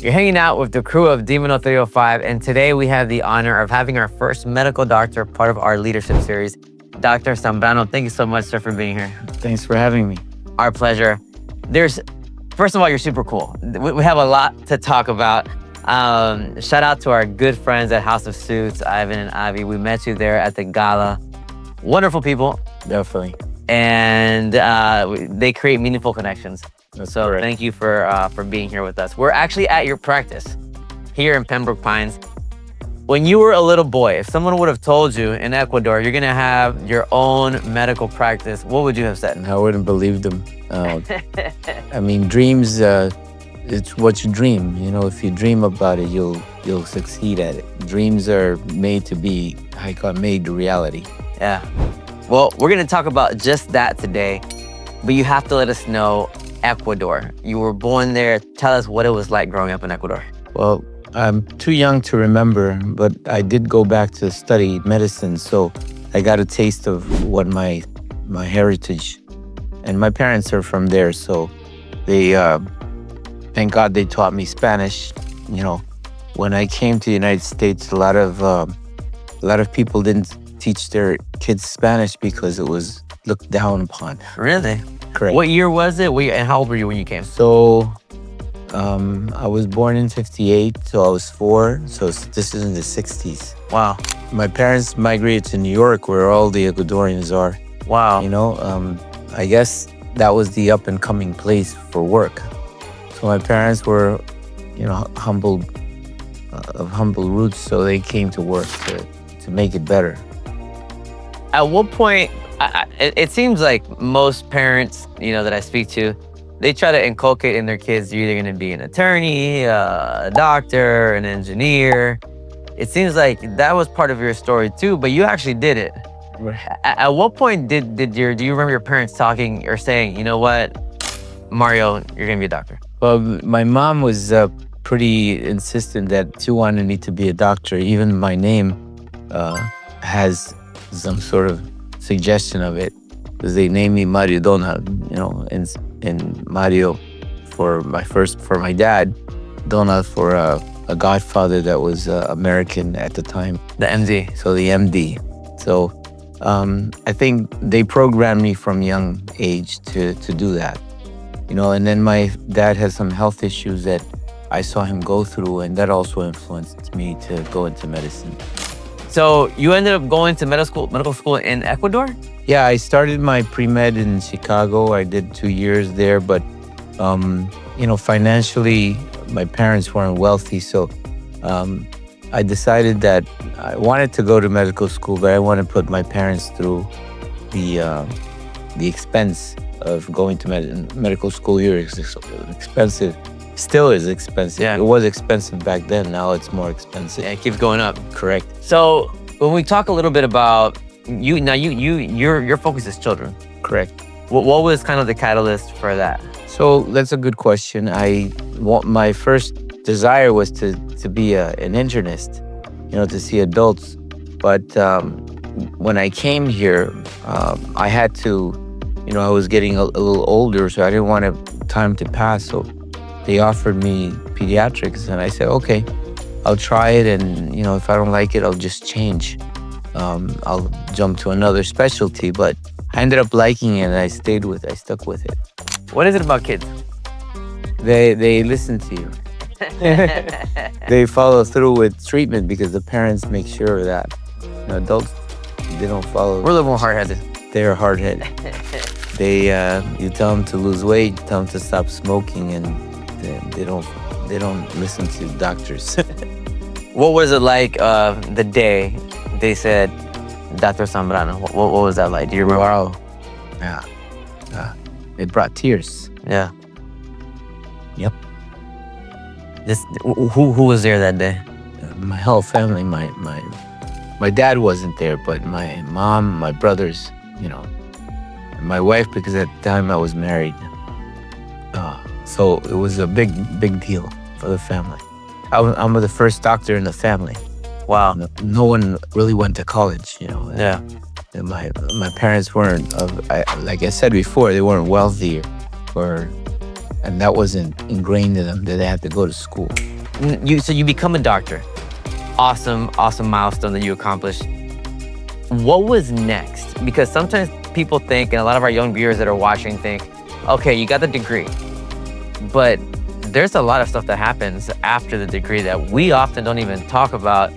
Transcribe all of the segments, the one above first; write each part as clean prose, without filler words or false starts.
You're hanging out with the crew of Demon 305, and today we have the honor of having our first medical doctor part of our leadership series, Dr. Zambrano. Thank you so much, sir, for being here. Thanks for having me. Our pleasure. First of all, you're super cool. We have a lot to talk about. Shout out to our good friends at House of Suits, Ivan and Ivy. We met you there at the gala. Wonderful people. Definitely. And they create meaningful connections. That's so correct. Thank you for being here with us. We're actually at your practice here in Pembroke Pines. When you were a little boy, if someone would have told you in Ecuador you're gonna have your own medical practice, what would you have said? I wouldn't believe them. I mean, dreams, it's what you dream. You know, if you dream about it, you'll succeed at it. Dreams are made to be, made reality. Yeah. Well, we're gonna talk about just that today, but you have to let us know Ecuador. You were born there. Tell us what it was like growing up in Ecuador. Well, I'm too young to remember, but I did go back to study medicine, so I got a taste of what my heritage. And my parents are from there, so they, thank God they taught me Spanish. You know, when I came to the United States, a lot of people didn't teach their kids Spanish because it was looked down upon. Really? Correct. What year was it? And how old were you when you came? So, I was born in 58, so I was 4. So this is in the 60s. Wow. My parents migrated to New York, where all the Ecuadorians are. Wow. You know, I guess that was the up-and-coming place for work. So my parents were, you know, of humble roots, so they came to work to make it better. At what point, it seems like most parents, you know, that I speak to, they try to inculcate in their kids, you're either going to be an attorney, a doctor, an engineer. It seems like that was part of your story too, but you actually did it. At what point do you remember your parents talking or saying, you know what, Mario, you're going to be a doctor? Well, my mom was pretty insistent that she wanted me to be a doctor. Even my name has some sort of suggestion of it, because they named me Mario Donald, you know, and Mario for my dad, Donald for a godfather that was American at the time. The MD. So the MD. So I think they programmed me from young age to do that, you know. And then my dad had some health issues that I saw him go through, and that also influenced me to go into medicine. So you ended up going to medical school in Ecuador? Yeah, I started my pre-med in Chicago. I did 2 years there, but you know, financially, my parents weren't wealthy, so I decided that I wanted to go to medical school, but I wanted to put my parents through the expense of going to medical school here. Is expensive. Still is expensive. Yeah. It was expensive back then. Now it's more expensive. Yeah, it keeps going up. Correct. So when we talk a little bit about your focus is children. Correct. What was kind of the catalyst for that? So that's a good question. My first desire was to be an internist, you know, to see adults. But when I came here, I had to, you know, I was getting a little older, so I didn't want time to pass. So they offered me pediatrics, and I said, okay, I'll try it. And, you know, if I don't like it, I'll just change. I'll jump to another specialty. But I ended up liking it, and I stuck with it. What is it about kids? They listen to you. They follow through with treatment because the parents make sure that, you know, adults, they don't follow. We're a little more hard-headed. They're hard-headed. You tell them to lose weight, you tell them to stop smoking, and they don't listen to doctors. What was it like the day they said, Dr. Zambrano? What was that like? Do you remember? Wow. Yeah. It brought tears. Yeah. Yep. Who was there that day? My whole family. My dad wasn't there, but my mom, my brothers, you know, and my wife, because at the time I was married. So it was a big deal for the family. I'm the first doctor in the family. Wow. No one really went to college, you know. Yeah. And my parents weren't, like I said before, they weren't wealthy, and that wasn't ingrained in them that they had to go to school. So you become a doctor. Awesome, awesome milestone that you accomplished. What was next? Because sometimes people think, and a lot of our young viewers that are watching think, okay, you got the degree, but there's a lot of stuff that happens after the degree that we often don't even talk about.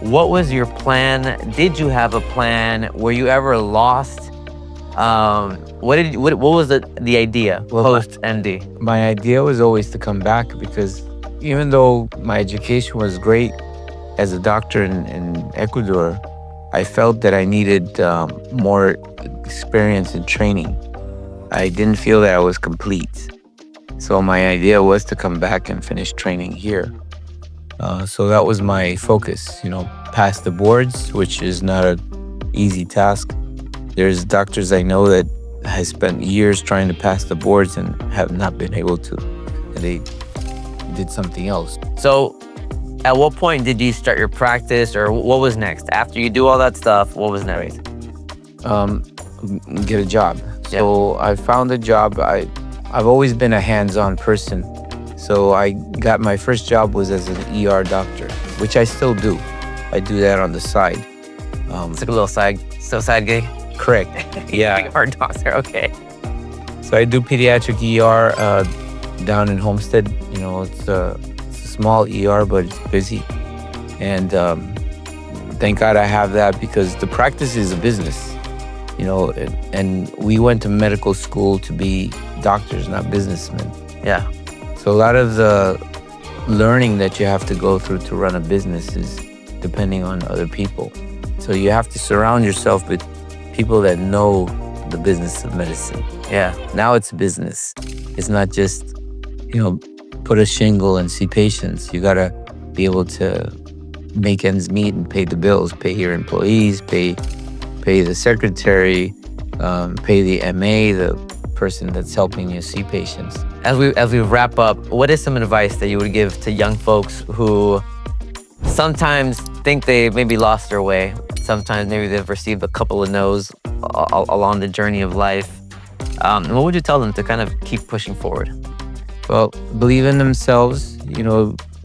What was your plan? Did you have a plan? Were you ever lost? What was the idea post MD? My idea was always to come back because even though my education was great as a doctor in Ecuador, I felt that I needed more experience and training. I didn't feel that I was complete. So my idea was to come back and finish training here. So that was my focus, pass the boards, which is not an easy task. There's doctors I know that has spent years trying to pass the boards and have not been able to. And they did something else. So at what point did you start your practice, or what was next? After you do all that stuff, what was next? Get a job. So I found a job. I've always been a hands-on person. So I got my first job was as an ER doctor, which I still do. I do that on the side. It's like a little side gig. Correct. Yeah. ER doctor. Okay. So I do pediatric ER down in Homestead. It's a small ER, but it's busy. And thank God I have that because the practice is a business. And we went to medical school to be doctors, not businessmen. Yeah. So a lot of the learning that you have to go through to run a business is depending on other people. So you have to surround yourself with people that know the business of medicine. Yeah. Now it's business. It's not just, put a shingle and see patients. You gotta be able to make ends meet and pay the bills, pay your employees, pay the secretary, pay the MA, the person that's helping you see patients. As we wrap up, what is some advice that you would give to young folks who sometimes think they maybe lost their way? Sometimes maybe they've received a couple of no's along the journey of life. What would you tell them to kind of keep pushing forward? Well, believe in themselves.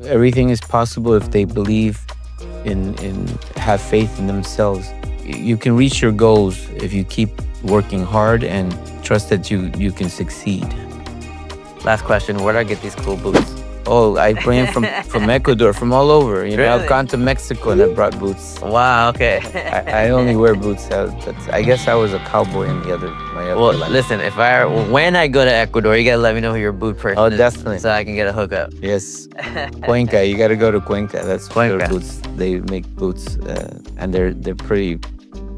Everything is possible if they believe have faith in themselves. You can reach your goals if you keep working hard and trust that you can succeed. Last question, where do I get these cool boots? Oh, I bring them from Ecuador, from all over. Really? I've gone to Mexico and I brought boots. Wow, okay. I only wear boots. But I guess I was a cowboy in my other life. Listen, when I go to Ecuador, you gotta let me know who your boot person is. Oh, definitely. So I can get a hookup. Yes. Cuenca, you gotta go to Cuenca. That's Cuenca. Their boots. They make boots and they're pretty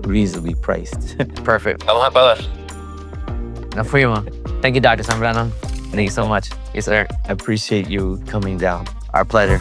reasonably priced. Perfect. Vamos a Ecuador. Now for you, thank you, Dr. Zambrano. Thank you so much. Yes, sir. I appreciate you coming down. Our pleasure.